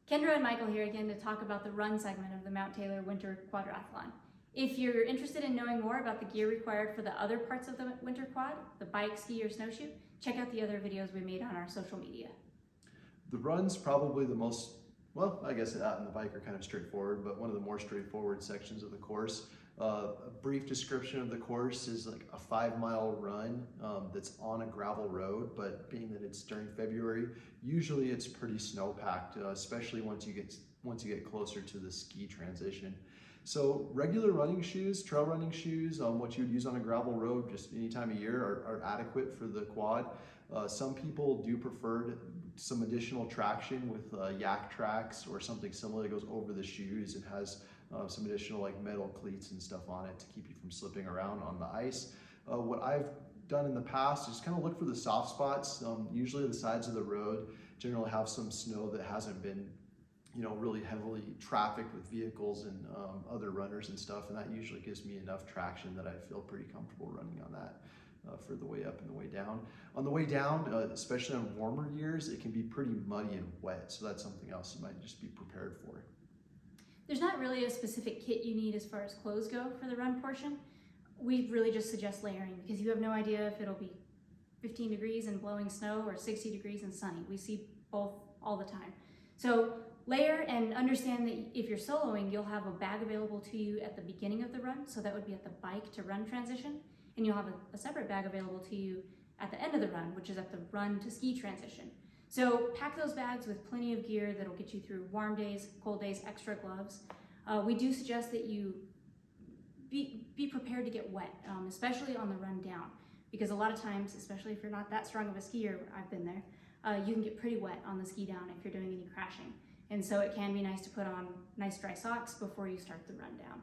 Kendra and Michael here again to talk about the run segment of the Mount Taylor Winter Quadrathlon. If you're interested in knowing more about the gear required for the other parts of the winter quad, the bike, ski, or snowshoe, check out the other videos we made on our social media. The run's probably the most, well, I guess that and the bike are kind of straightforward, but one of the more straightforward sections of the course. A brief description of the course is like a 5-mile run that's on a gravel road, but being that it's during February, usually it's pretty snow-packed, especially once you get closer to the ski transition. So regular running shoes, trail running shoes, what you would use on a gravel road just any time of year are adequate for the quad. Some people do prefer some additional traction with Yaktrax or something similar that goes over the shoes and has some additional like metal cleats and stuff on it to keep you from slipping around on the ice. What I've done in the past is kind of look for the soft spots. Usually the sides of the road generally have some snow that hasn't been really heavily trafficked with vehicles and other runners and stuff, and that usually gives me enough traction that I feel pretty comfortable running on that for the way up and the way down. On the way down, especially on warmer years, it can be pretty muddy and wet, so that's something else you might just be prepared for. There's not really a specific kit you need as far as clothes go for the run portion. We really just suggest layering because you have no idea if it'll be 15 degrees and blowing snow or 60 degrees and sunny. We see both all the time. So layer and understand that if you're soloing, you'll have a bag available to you at the beginning of the run. So that would be at the bike to run transition. And you'll have a separate bag available to you at the end of the run, which is at the run to ski transition. So pack those bags with plenty of gear that'll get you through warm days, cold days, extra gloves. We do suggest that you be prepared to get wet, especially on the run down, because a lot of times, especially if you're not that strong of a skier, I've been there, you can get pretty wet on the ski down if you're doing any crashing. And so it can be nice to put on nice dry socks before you start the run down.